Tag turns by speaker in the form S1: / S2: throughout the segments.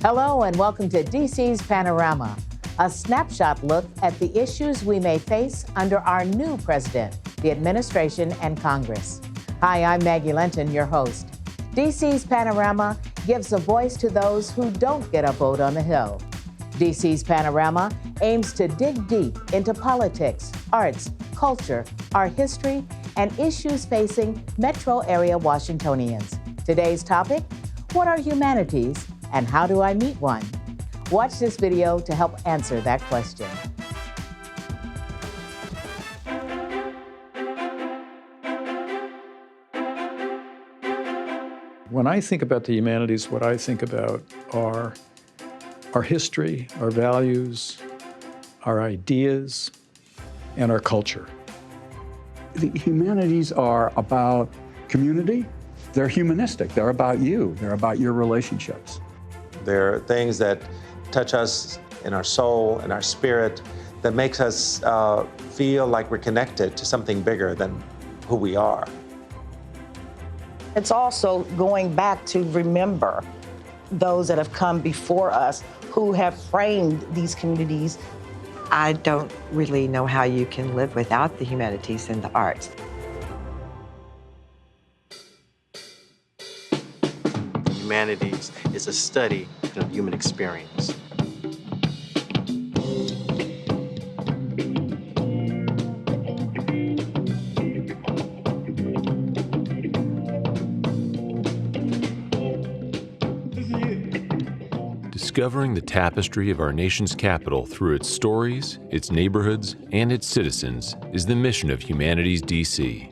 S1: Hello and welcome to DC's Panorama, a snapshot look at the issues we may face under our new president, the administration, and Congress. Hi, I'm Maggie Linton, your host. DC's Panorama gives a voice to those who don't get a vote on the Hill. DC's Panorama aims to dig deep into politics, arts, culture, our history, and issues facing metro area Washingtonians. Today's topic, what are humanities and how do I meet one? Watch this video to help answer that question.
S2: When I think about the humanities, what I think about are our history, our values, our ideas, and our culture.
S3: The humanities are about community. They're humanistic. They're about you. They're about your relationships.
S4: There are things that touch us in our soul and our spirit that makes us feel like we're connected to something bigger than who we are.
S5: It's also going back to remember those that have come before us who have framed these communities.
S6: I don't really know how you can live without the humanities and the arts.
S7: Humanities is a study of human experience.
S8: Discovering the tapestry of our nation's capital through its stories, its neighborhoods, and its citizens is the mission of Humanities DC.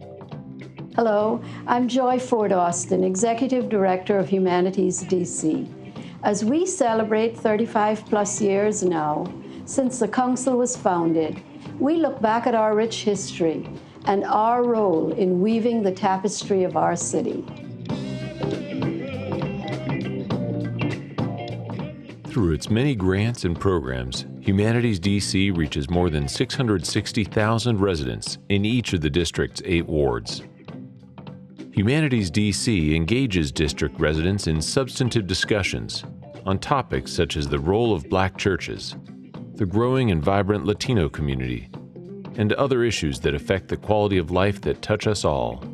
S9: Hello, I'm Joy Ford Austin, Executive Director of Humanities DC. As we celebrate 35 plus years now since the Council was founded, we look back at our rich history and our role in weaving the tapestry of our city.
S8: Through its many grants and programs, Humanities DC reaches more than 660,000 residents in each of the district's 8 wards. Humanities DC engages district residents in substantive discussions on topics such as the role of Black churches, the growing and vibrant Latino community, and other issues that affect the quality of life that touch us all.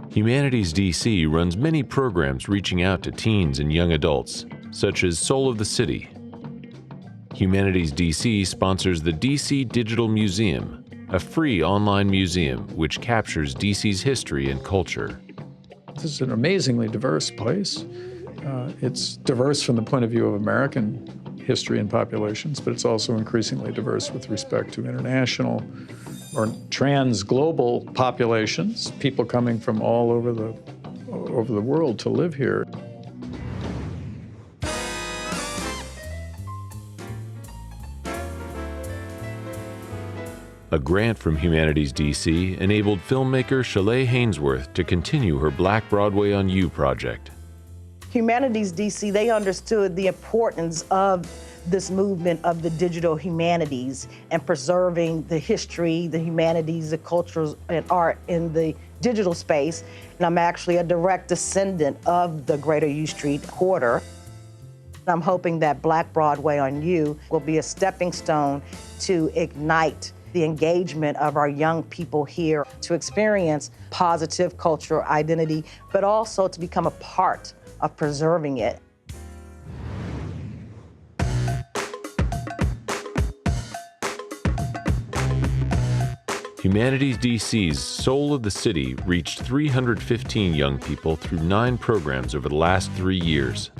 S8: Humanities DC runs many programs reaching out to teens and young adults, such as Soul of the City. Humanities DC sponsors the DC Digital Museum, a free online museum which captures DC's history and culture.
S2: This is an amazingly diverse place. It's diverse from the point of view of American history and populations, but it's also increasingly diverse with respect to international or trans-global populations, people coming from all over the world to live here.
S8: A grant from Humanities DC enabled filmmaker Shalay Hainsworth to continue her Black Broadway on You project.
S5: Humanities DC, they understood the importance of this movement of the digital humanities and preserving the history, the humanities, the cultures, and art in the digital space. And I'm actually a direct descendant of the Greater U Street quarter. I'm hoping that Black Broadway on You will be a stepping stone to ignite the engagement of our young people here to experience positive cultural identity, but also to become a part of preserving it.
S8: Humanities DC's Soul of the City reached 315 young people through 9 programs over the last 3 years.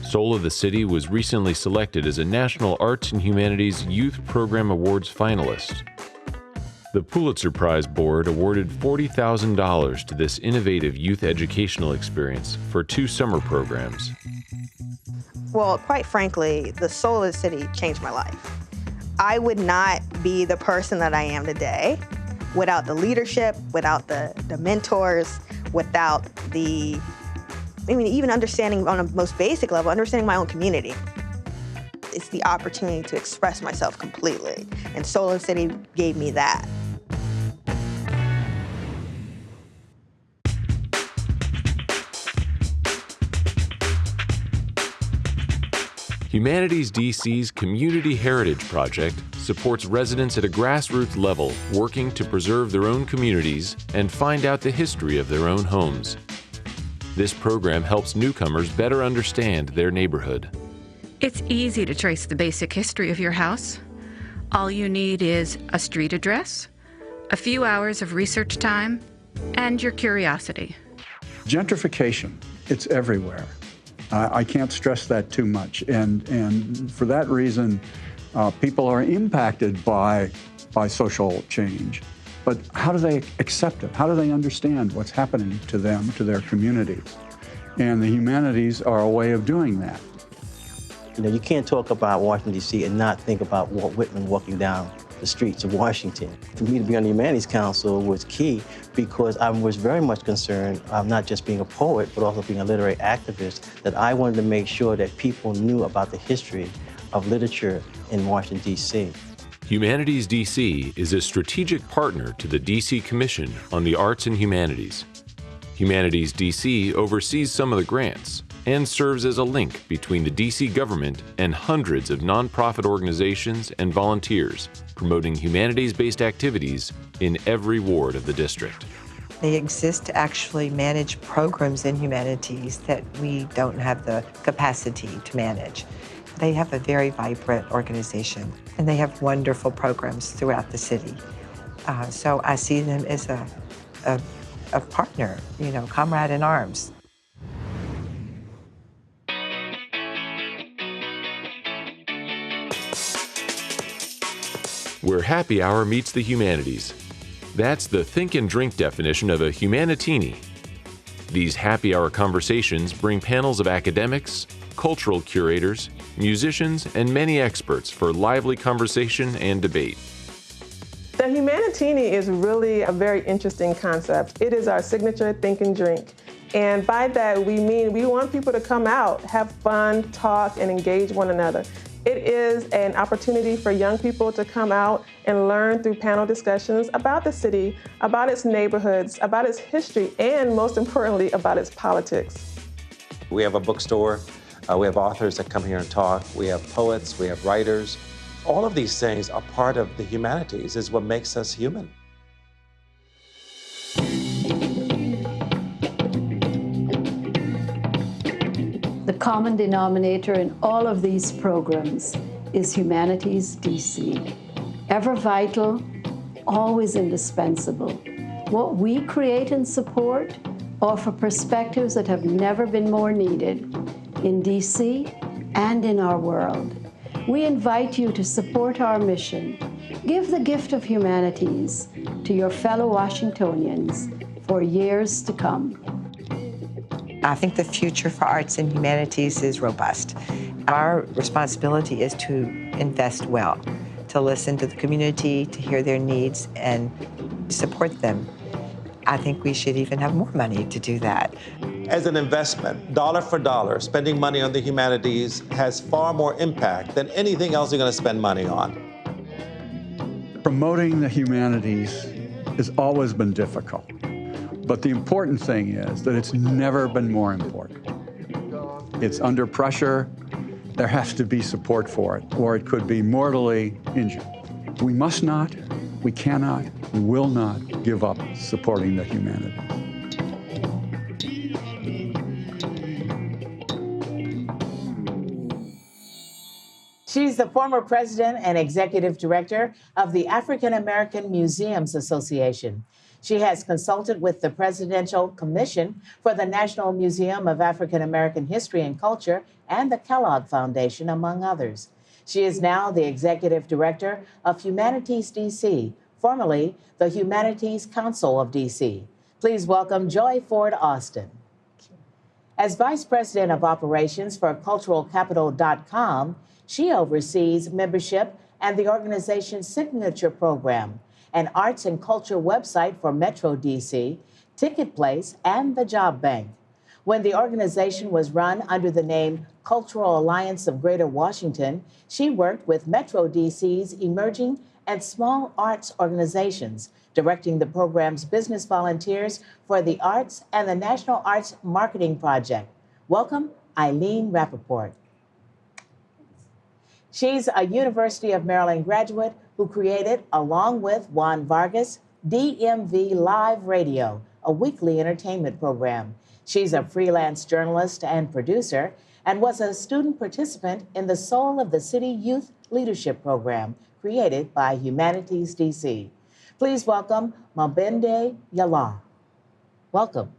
S8: Soul of the City was recently selected as a National Arts and Humanities Youth Program Awards finalist. The Pulitzer Prize Board awarded $40,000 to this innovative youth educational experience for 2 summer programs.
S10: Well, quite frankly, the Soul of the City changed my life. I would not be the person that I am today without the leadership, without the mentors, without even understanding on a most basic level, understanding my own community. It's the opportunity to express myself completely, and Soul of the City gave me that.
S8: Humanities DC's Community Heritage Project supports residents at a grassroots level working to preserve their own communities and find out the history of their own homes. This program helps newcomers better understand their neighborhood.
S11: It's easy to trace the basic history of your house. All you need is a street address, a few hours of research time, and your curiosity.
S3: Gentrification, it's everywhere. I can't stress that too much. And for that reason, people are impacted by social change. But how do they accept it? How do they understand what's happening to them, to their communities? And the humanities are a way of doing that.
S7: You know, you can't talk about Washington, D.C. and not think about Walt Whitman walking down the streets of Washington. For me to be on the Humanities Council was key because I was very much concerned, not just being a poet, but also being a literary activist, that I wanted to make sure that people knew about the history of literature in Washington, D.C.
S8: Humanities DC is a strategic partner to the DC Commission on the Arts and Humanities. Humanities DC oversees some of the grants and serves as a link between the DC government and hundreds of nonprofit organizations and volunteers promoting humanities-based activities in every ward of the district.
S6: They exist to actually manage programs in humanities that we don't have the capacity to manage. They have a very vibrant organization, and they have wonderful programs throughout the city. So I see them as a partner, you know, comrade in arms.
S8: Where happy hour meets the humanities. That's the think and drink definition of a humanitini. These happy hour conversations bring panels of academics, cultural curators, musicians, and many experts for lively conversation and debate.
S12: The Humanitini is really a very interesting concept. It is our signature think and drink. And by that, we mean we want people to come out, have fun, talk, and engage one another. It is an opportunity for young people to come out and learn through panel discussions about the city, about its neighborhoods, about its history, and most importantly, about its politics.
S4: We have a bookstore. We have authors that come here and talk. We have poets. We have writers. All of these things are part of the humanities, is what makes us human.
S9: The common denominator in all of these programs is Humanities DC. Ever vital, always indispensable. What we create and support offer perspectives that have never been more needed in DC and in our world. We invite you to support our mission. Give the gift of humanities to your fellow Washingtonians for years to come.
S6: I think the future for arts and humanities is robust. Our responsibility is to invest well, to listen to the community, to hear their needs, and support them. I think we should even have more money to do that.
S4: As an investment, dollar for dollar, spending money on the humanities has far more impact than anything else you're going to spend money on.
S3: Promoting the humanities has always been difficult. But the important thing is that it's never been more important. It's under pressure. There has to be support for it, or it could be mortally injured. We must not, we cannot, we will not give up supporting the humanities.
S1: She's the former president and executive director of the African American Museums Association. She has consulted with the Presidential Commission for the National Museum of African American History and Culture and the Kellogg Foundation, among others. She is now the executive director of Humanities DC, formerly the Humanities Council of DC. Please welcome Joy Ford Austin. As vice president of operations for culturalcapital.com, she oversees membership and the organization's signature program, an arts and culture website for Metro DC, Ticket Place, and the Job Bank. When the organization was run under the name Cultural Alliance of Greater Washington, she worked with Metro DC's emerging and small arts organizations, directing the program's business volunteers for the arts and the National Arts Marketing Project. Welcome, Eileen Rappoport. She's a University of Maryland graduate who created, along with Juan Vargas, DMV Live Radio, a weekly entertainment program. She's a freelance journalist and producer and was a student participant in the Soul of the City Youth Leadership Program created by Humanities DC. Please welcome MaBinti Yillah. Welcome.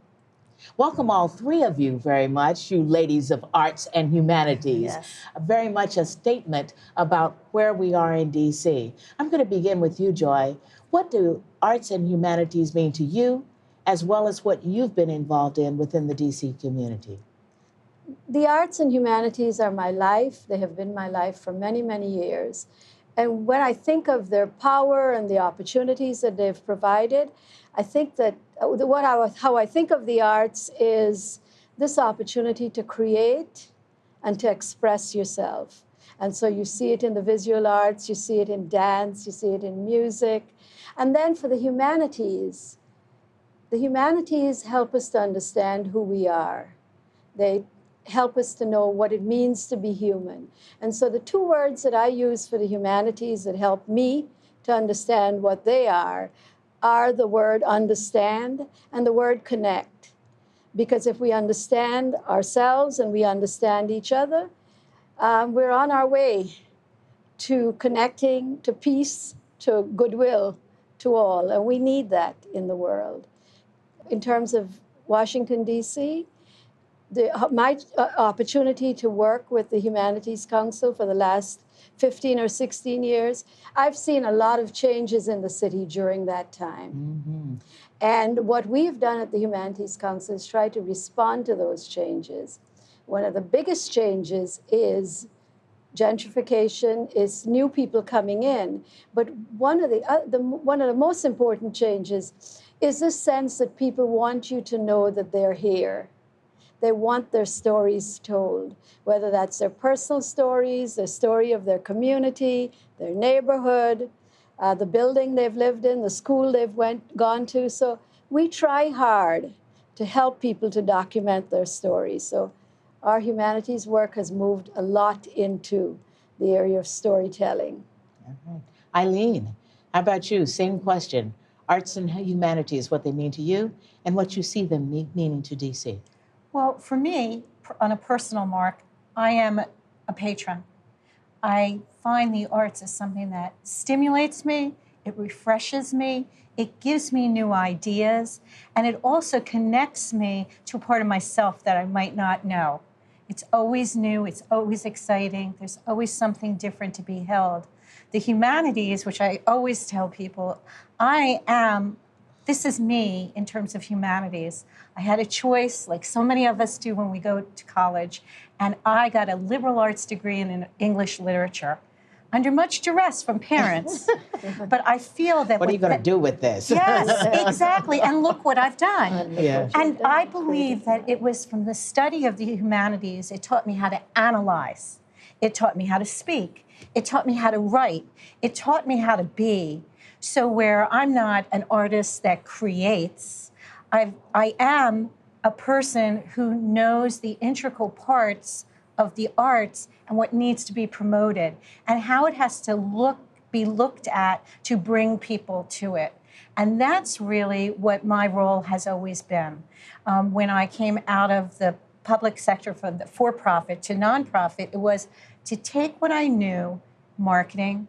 S1: Welcome all three of you very much, you ladies of arts and humanities.
S5: Yes.
S1: Very much a statement about where we are in DC. I'm going to begin with you, Joy. What do arts and humanities mean to you, as well as what you've been involved in within the DC community?
S9: The arts and humanities are my life. They have been my life for many, many years. And when I think of their power and the opportunities that they've provided, I think that how I think of the arts is this opportunity to create and to express yourself. And so you see it in the visual arts, you see it in dance, you see it in music. And then for the humanities help us to understand who we are. They help us to know what it means to be human. And so the two words that I use for the humanities that help me to understand what they are the word understand and the word connect. Because if we understand ourselves and we understand each other, we're on our way to connecting, to peace, to goodwill, to all. And we need that in the world. In terms of Washington, DC, my opportunity to work with the Humanities Council for the last 15 or 16 years, I've seen a lot of changes in the city during that time. Mm-hmm. And what we've done at the Humanities Council is try to respond to those changes. One of the biggest changes is gentrification, is new people coming in. But one of the most important changes is this sense that people want you to know that they're here. They want their stories told, whether that's their personal stories, the story of their community, their neighborhood, the building they've lived in, the school they've gone to. So we try hard to help people to document their stories. So our humanities work has moved a lot into the area of storytelling.
S1: Okay. Eileen, how about you? Same question. Arts and humanities, what they mean to you and what you see them meaning to DC.
S13: Well, for me, on a personal mark, I am a patron. I find the arts as something that stimulates me, it refreshes me, it gives me new ideas, and it also connects me to a part of myself that I might not know. It's always new, it's always exciting, there's always something different to be held. The humanities, which I always tell people, this is me in terms of humanities. I had a choice, like so many of us do when we go to college, and I got a liberal arts degree in English literature under much duress from parents. But I feel that—
S1: What are you going to do with this?
S13: Yes, exactly, and look what I've done.
S1: Yeah.
S13: And I believe that it was from the study of the humanities, it taught me how to analyze. It taught me how to speak. It taught me how to write. It taught me how to be. So where I'm not an artist that creates, I am a person who knows the integral parts of the arts and what needs to be promoted and how it has to be looked at to bring people to it. And that's really what my role has always been. When I came out of the public sector from the for-profit to nonprofit, it was to take what I knew, marketing,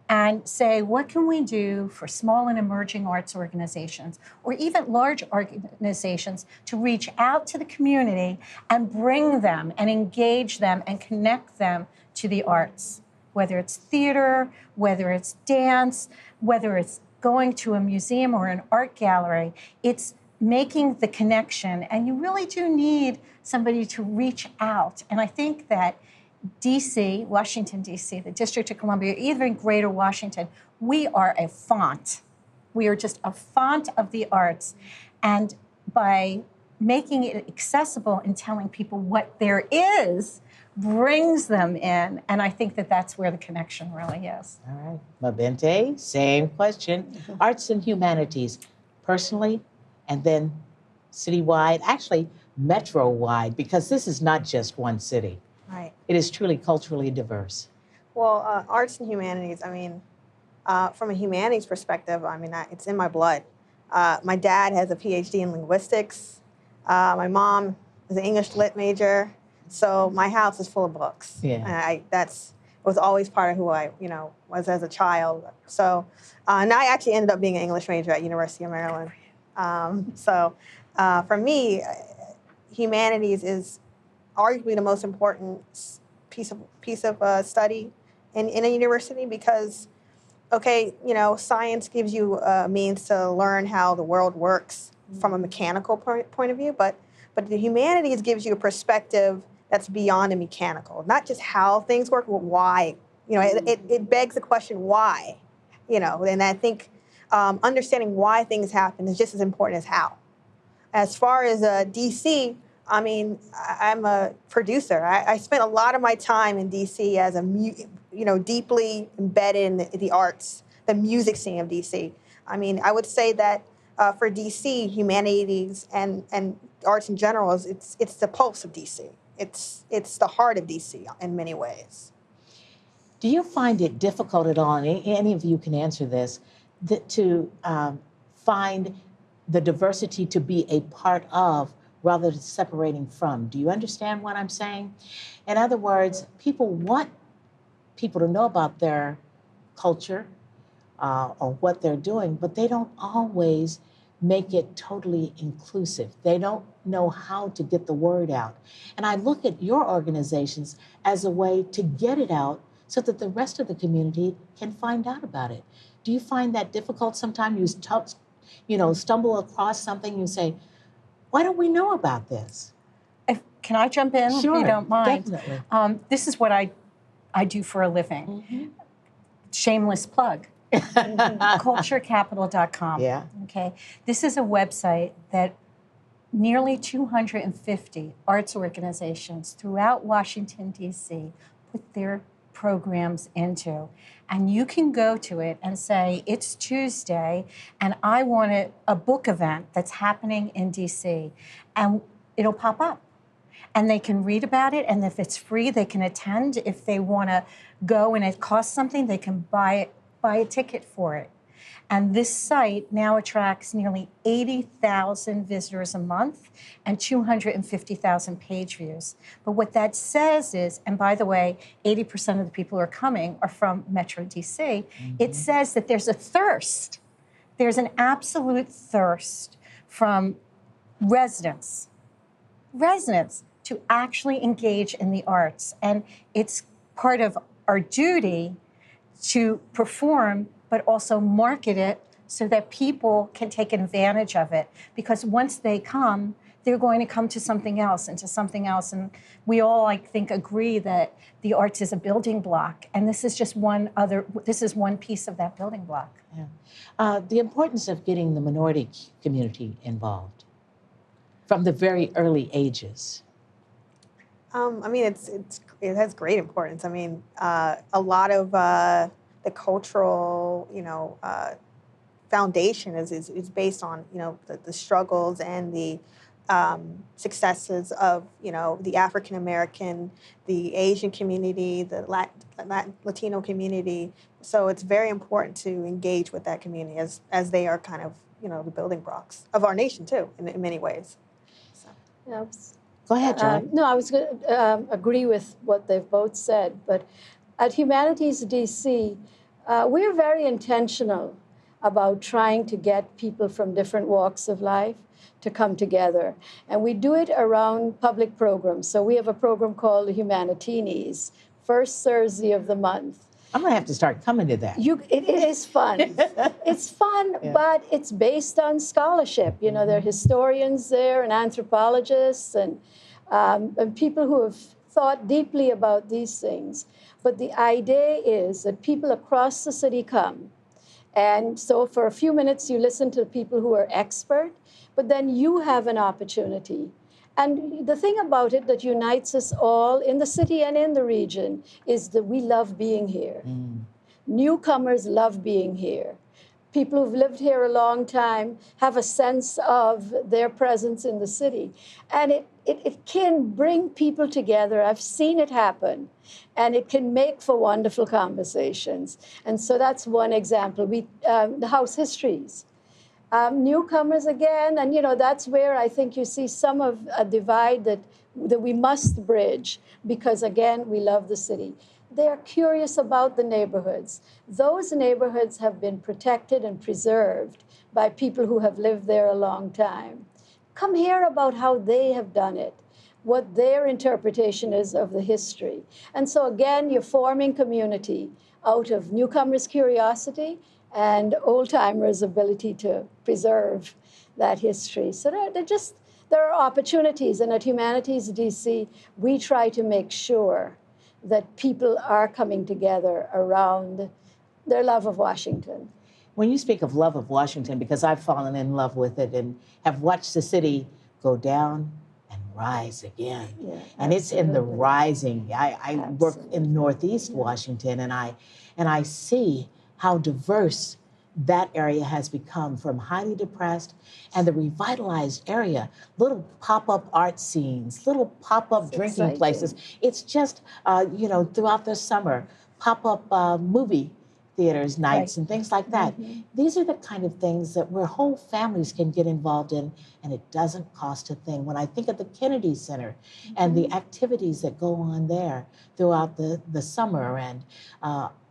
S13: and say, what can we do for small and emerging arts organizations, or even large organizations, to reach out to the community and bring them and engage them and connect them to the arts, whether it's theater, whether it's dance, whether it's going to a museum or an art gallery. It's making the connection, and you really do need somebody to reach out. And I think that DC, Washington, DC, the District of Columbia, even Greater Washington, we are a font. We are just a font of the arts. And by making it accessible and telling people what there is, brings them in. And I think that that's where the connection really is.
S1: All right. MaBinti, same question. Arts and humanities, personally, and then citywide, actually metro-wide, because this is not just one city.
S13: Right.
S1: It is truly culturally diverse.
S10: Well, arts and humanities, I mean, from a humanities perspective, I mean, it's in my blood. My dad has a PhD in linguistics. My mom is an English lit major. So my house is full of books.
S1: Yeah.
S10: And it was always part of who I, was as a child. So, and I actually ended up being an English major at University of Maryland. For me, humanities is arguably the most important piece of study in a university because, okay, science gives you a means to learn how the world works from a mechanical point of view, but the humanities gives you a perspective that's beyond the mechanical, not just how things work, but why. It begs the question why, and I think understanding why things happen is just as important as how. As far as DC, I mean, I'm a producer. I spent a lot of my time in DC as deeply embedded in the arts, the music scene of DC. I mean, I would say that for DC, humanities and arts in general, it's the pulse of DC. It's the heart of DC in many ways.
S1: Do you find it difficult at all, and any of you can answer this, to find the diversity to be a part of rather than separating from? Do you understand what I'm saying? In other words, people want people to know about their culture or what they're doing, but they don't always make it totally inclusive. They don't know how to get the word out. And I look at your organizations as a way to get it out so that the rest of the community can find out about it. Do you find that difficult sometimes? You stumble across something, you say, why don't we know about this?
S13: Can I jump in
S1: Sure,
S13: if you don't mind?
S1: Definitely.
S13: This is what I do for a living.
S1: Mm-hmm.
S13: Shameless plug. Culturecapital.com.
S1: Yeah.
S13: Okay. This is a website that nearly 250 arts organizations throughout Washington, DC put their programs into. And you can go to it and say, it's Tuesday, and I want a book event that's happening in DC. And it'll pop up. And they can read about it, and if it's free, they can attend. If they want to go and it costs something, they can buy a ticket for it. And this site now attracts nearly 80,000 visitors a month and 250,000 page views. But what that says is, and by the way, 80% of the people who are coming are from Metro DC, mm-hmm. It says that there's a thirst. There's an absolute thirst from residents to actually engage in the arts. And it's part of our duty to perform, but also market it so that people can take advantage of it. Because once they come, they're going to come to something else and to something else. And we all, I think, agree that the arts is a building block. And this is just one piece of that building block.
S1: Yeah. The importance of getting the minority community involved from the very early ages.
S10: I mean, it has great importance. I mean, a lot of the cultural, foundation is based on, the struggles and the successes of, the African American, the Asian community, the Latino community. So it's very important to engage with that community as they are kind of, the building blocks of our nation too, in many ways. So.
S9: Yeah.
S1: Go ahead, John.
S9: No, I was going to agree with what they've both said, but at Humanities DC, we're very intentional about trying to get people from different walks of life to come together. And we do it around public programs. So we have a program called Humanities, first Thursday of the month.
S1: I'm going to have to start coming to that.
S9: It is fun. It's fun, yeah. But it's based on scholarship. There are historians there and anthropologists and people who have thought deeply about these things. But the idea is that people across the city come. And so for a few minutes, you listen to people who are expert, but then you have an opportunity. And the thing about it that unites us all in the city and in the region is that we love being here. Mm. Newcomers love being here. People who've lived here a long time have a sense of their presence in the city. And it can bring people together. I've seen it happen, and it can make for wonderful conversations. And so that's one example. The house histories. Newcomers again, and that's where I think you see some of a divide that we must bridge, because again, we love the city. They're curious about the neighborhoods. Those neighborhoods have been protected and preserved by people who have lived there a long time. Come hear about how they have done it, what their interpretation is of the history. And so again, you're forming community out of newcomers' curiosity and old-timers' ability to preserve that history. So there are opportunities, and at Humanities DC, we try to make sure that people are coming together around their love of Washington.
S1: When you speak of love of Washington, because I've fallen in love with it and have watched the city go down and rise again. Yeah, and it's in the rising. I work in Northeast Washington, and I see how diverse that area has become, from highly depressed and the revitalized area, little pop-up art scenes, little pop-up drinking places. It's just, throughout the summer, pop-up movie theaters nights and things like that. Mm-hmm. These are the kind of things that where whole families can get involved in, and it doesn't cost a thing. When I think of the Kennedy Center and the activities that go on there throughout the summer and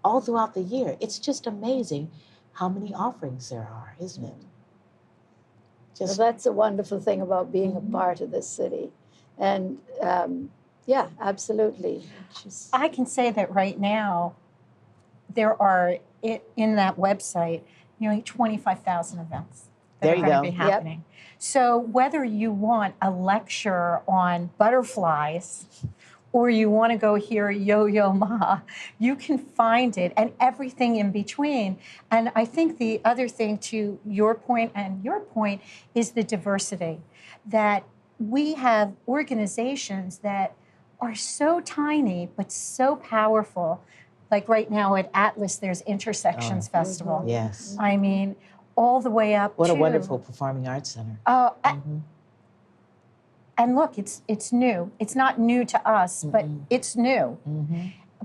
S1: all throughout the year, it's just amazing how many offerings there are, isn't it?
S9: Well, that's a wonderful thing about being a part of this city. And yeah, absolutely.
S13: I can say that right now, there are, in that website, nearly 25,000 events that are going to be happening. Yep. So whether you want a lecture on butterflies or you want to go hear Yo-Yo Ma, you can find it, and everything in between. And I think the other thing, to your point and your point, is the diversity. That we have organizations that are so tiny but so powerful. Like right now at Atlas, there's Intersections Festival.
S1: Yes.
S13: I mean, all the way up
S1: What
S13: to...
S1: a wonderful performing arts center.
S13: And look, it's new. It's not new to us, but it's new.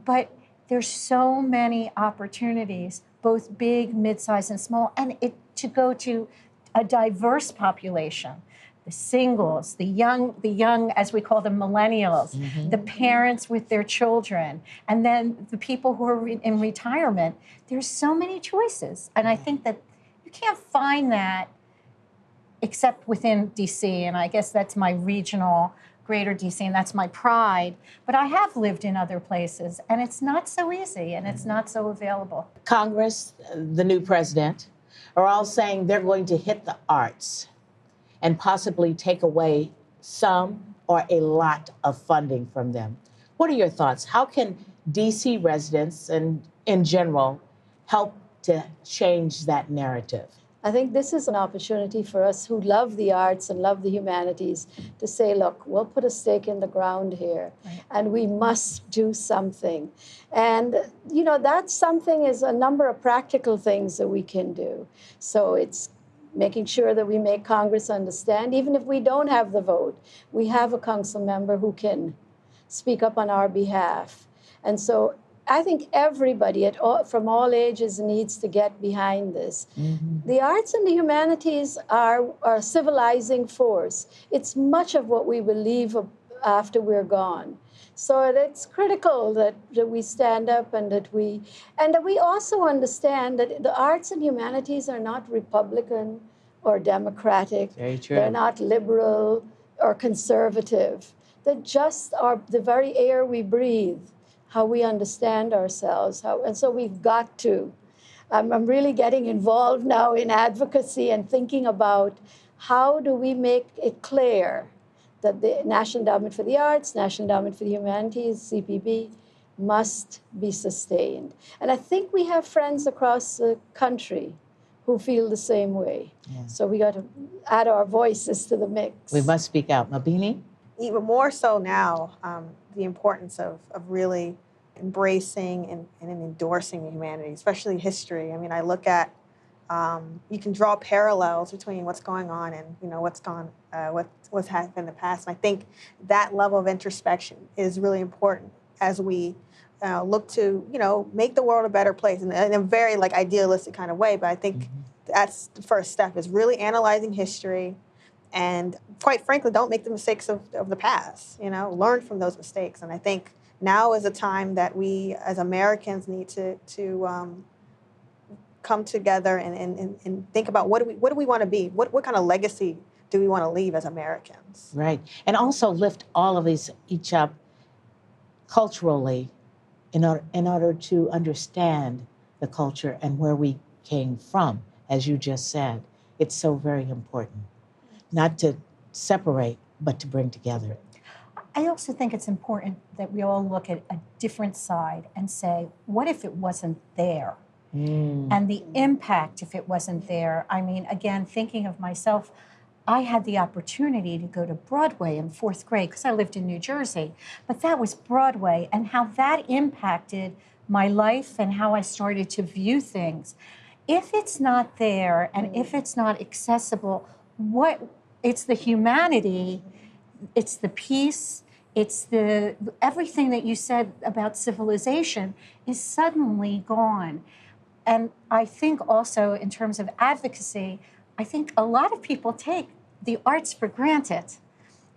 S13: But there's so many opportunities, both big, mid-sized, and small, and to go to a diverse population. The singles, the young, as we call them, millennials, the parents with their children, and then the people who are in retirement. There's so many choices. And I think that you can't find that except within DC, and I guess that's my regional, greater DC, and that's my pride. But I have lived in other places, and it's not so easy, and it's not so available.
S1: Congress, the new president, are all saying they're going to hit the arts and possibly take away some or a lot of funding from them. What are your thoughts? How can DC residents and in general help to change that narrative?
S9: I think this is an opportunity for us who love the arts and love the humanities to say, look, we'll put a stake in the ground here, and we must do something. And, that something is a number of practical things that we can do. So it's making sure that we make Congress understand, even if we don't have the vote, we have a council member who can speak up on our behalf. And so I think everybody from all ages needs to get behind this. The arts and the humanities are a civilizing force. It's much of what we will leave after we're gone. So it's critical that we stand up and that we also understand that the arts and humanities are not Republican or Democratic.
S1: Very true.
S9: They're not liberal or conservative. They just are the very air we breathe, how we understand ourselves. And so we've got to. I'm really getting involved now in advocacy and thinking about how do we make it clear that the National Endowment for the Arts, National Endowment for the Humanities, CPB, must be sustained. And I think we have friends across the country who feel the same way. Yeah. So we got to add our voices to the mix.
S1: We must speak out. MaBinti?
S10: Even more so now, the importance of really embracing and endorsing the humanities, especially history. I mean, I look at You can draw parallels between what's going on and what's happened in the past. And I think that level of introspection is really important as we look to make the world a better place in a very idealistic kind of way. But I think that's the first step, is really analyzing history, and quite frankly, don't make the mistakes of the past. Learn from those mistakes. And I think now is a time that we as Americans need to come together and think about what do we want to be? What kind of legacy do we want to leave as Americans?
S1: Right. And also lift all of these each up culturally in order to understand the culture and where we came from, as you just said. It's so very important. Not to separate, but to bring together.
S13: I also think it's important that we all look at a different side and say, what if it wasn't there? And the impact if it wasn't there. I mean, again, thinking of myself, I had the opportunity to go to Broadway in 4th grade because I lived in New Jersey, but that was Broadway, and how that impacted my life and how I started to view things. If it's not there and if it's not accessible, it's the humanity, it's the peace, it's everything that you said about civilization is suddenly gone. And I think also in terms of advocacy, I think a lot of people take the arts for granted.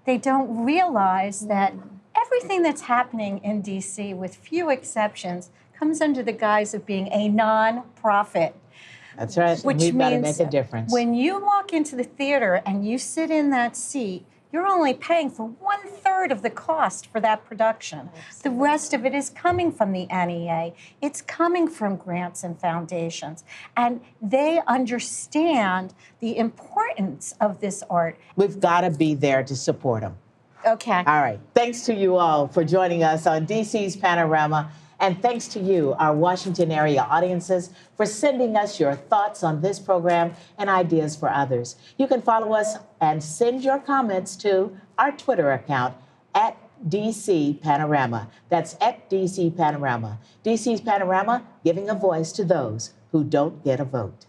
S13: They don't realize that everything that's happening in DC, with few exceptions, comes under the guise of being a nonprofit.
S1: That's right.
S13: Which
S1: we've got to
S13: means
S1: make a difference.
S13: When you walk into the theater and you sit in that seat, you're only paying for 1/3 of the cost for that production. The rest of it is coming from the NEA. It's coming from grants and foundations. And they understand the importance of this art.
S1: We've got to be there to support them.
S13: Okay.
S1: All right. Thanks to you all for joining us on DC's Panorama. And thanks to you, our Washington area audiences, for sending us your thoughts on this program and ideas for others. You can follow us and send your comments to our Twitter account at DC Panorama. That's at DC Panorama. DC's Panorama, giving a voice to those who don't get a vote.